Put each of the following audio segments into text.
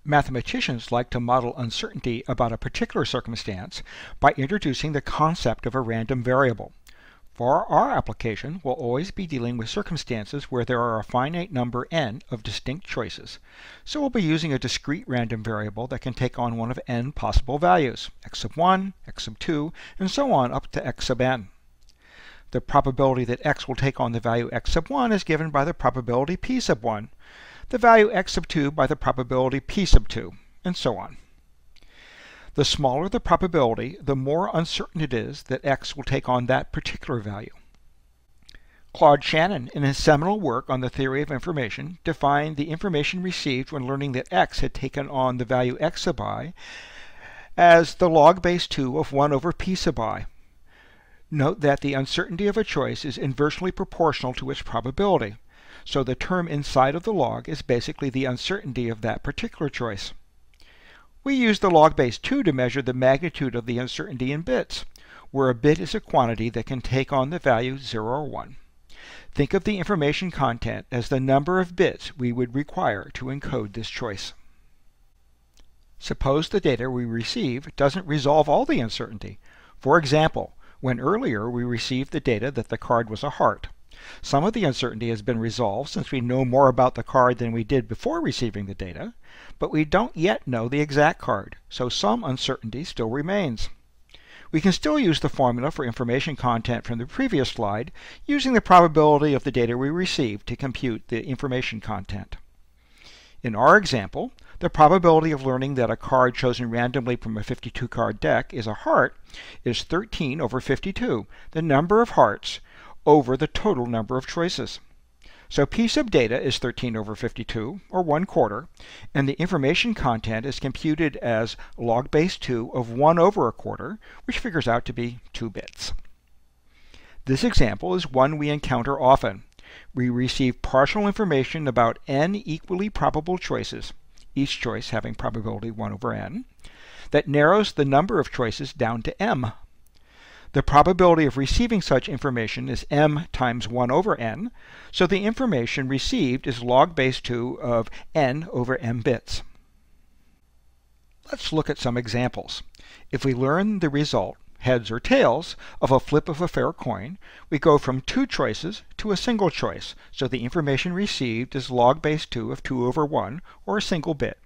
Mathematicians like to model uncertainty about a particular circumstance by introducing the concept of a random variable. For our application, we'll always be dealing with circumstances where there are a finite number n of distinct choices. So we'll be using a discrete random variable that can take on one of n possible values, x sub 1, x sub 2, and so on up to x sub n. The probability that x will take on the value x sub 1 is given by the probability p sub 1, the value x sub 2 by the probability p sub 2, and so on. The smaller the probability, the more uncertain it is that x will take on that particular value. Claude Shannon, in his seminal work on the theory of information, defined the information received when learning that x had taken on the value x sub I as the log base 2 of 1 over p sub I. Note that the uncertainty of a choice is inversely proportional to its probability, so the term inside of the log is basically the uncertainty of that particular choice. We use the log base 2 to measure the magnitude of the uncertainty in bits, where a bit is a quantity that can take on the value 0 or 1. Think of the information content as the number of bits we would require to encode this choice. Suppose the data we receive doesn't resolve all the uncertainty. For example, when earlier we received the data that the card was a heart. Some of the uncertainty has been resolved since we know more about the card than we did before receiving the data, but we don't yet know the exact card, so some uncertainty still remains. We can still use the formula for information content from the previous slide using the probability of the data we received to compute the information content. In our example, the probability of learning that a card chosen randomly from a 52-card deck is a heart is 13 over 52, the number of hearts, over the total number of choices. So p sub data is 13 over 52, or 1/4, and the information content is computed as log base 2 of 1 over 1/4, which figures out to be 2 bits. This example is one we encounter often. We receive partial information about n equally probable choices, each choice having probability 1 over n, that narrows the number of choices down to m. The probability of receiving such information is m times 1 over n, so the information received is log base 2 of n over m bits. Let's look at some examples. If we learn the result, heads or tails, of a flip of a fair coin, we go from 2 choices to a single choice, so the information received is log base 2 of 2 over 1, or a single bit.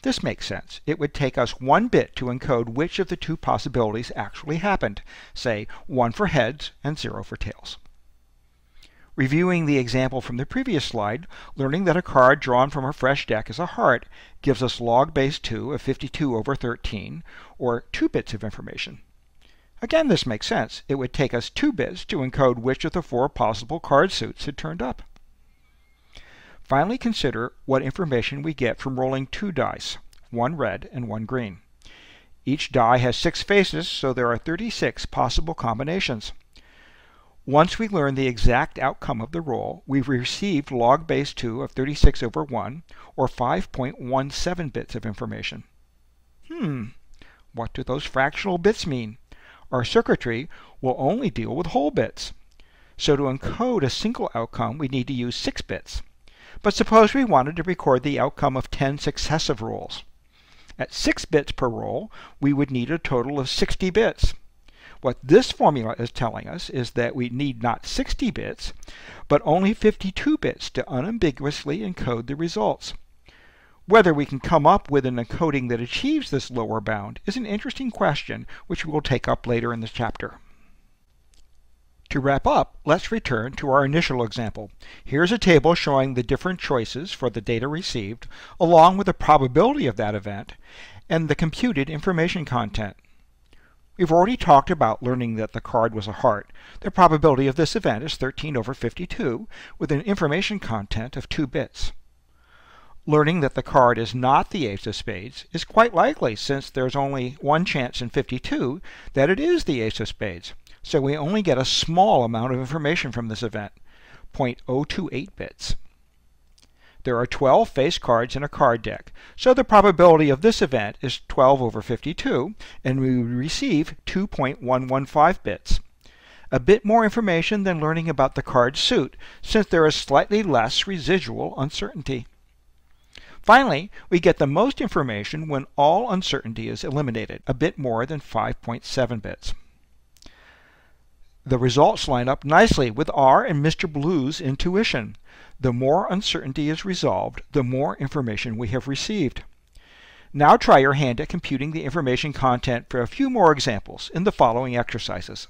This makes sense. It would take us 1 bit to encode which of the 2 possibilities actually happened, say 1 for heads and 0 for tails. Reviewing the example from the previous slide, learning that a card drawn from a fresh deck is a heart gives us log base 2 of 52 over 13, or 2 bits of information. Again, this makes sense. It would take us 2 bits to encode which of the 4 possible card suits had turned up. Finally, consider what information we get from rolling 2 dice, 1 red and 1 green. Each die has 6 faces, so there are 36 possible combinations. Once we learn the exact outcome of the roll, we've received log base 2 of 36 over 1, or 5.17 bits of information. What do those fractional bits mean? Our circuitry will only deal with whole bits. So to encode a single outcome, we need to use 6 bits. But suppose we wanted to record the outcome of 10 successive rolls. At 6 bits per roll, we would need a total of 60 bits. What this formula is telling us is that we need not 60 bits, but only 52 bits to unambiguously encode the results. Whether we can come up with an encoding that achieves this lower bound is an interesting question which we will take up later in this chapter. To wrap up, let's return to our initial example. Here's a table showing the different choices for the data received, along with the probability of that event, and the computed information content. We've already talked about learning that the card was a heart. The probability of this event is 13 over 52, with an information content of 2 bits. Learning that the card is not the ace of spades is quite likely, since there's only 1 chance in 52 that it is the ace of spades. So we only get a small amount of information from this event, 0.028 bits. There are 12 face cards in a card deck, so the probability of this event is 12 over 52, and we would receive 2.115 bits. A bit more information than learning about the card suit, since there is slightly less residual uncertainty. Finally, we get the most information when all uncertainty is eliminated, a bit more than 5.7 bits. The results line up nicely with our and Mr. Blue's intuition. The more uncertainty is resolved, the more information we have received. Now try your hand at computing the information content for a few more examples in the following exercises.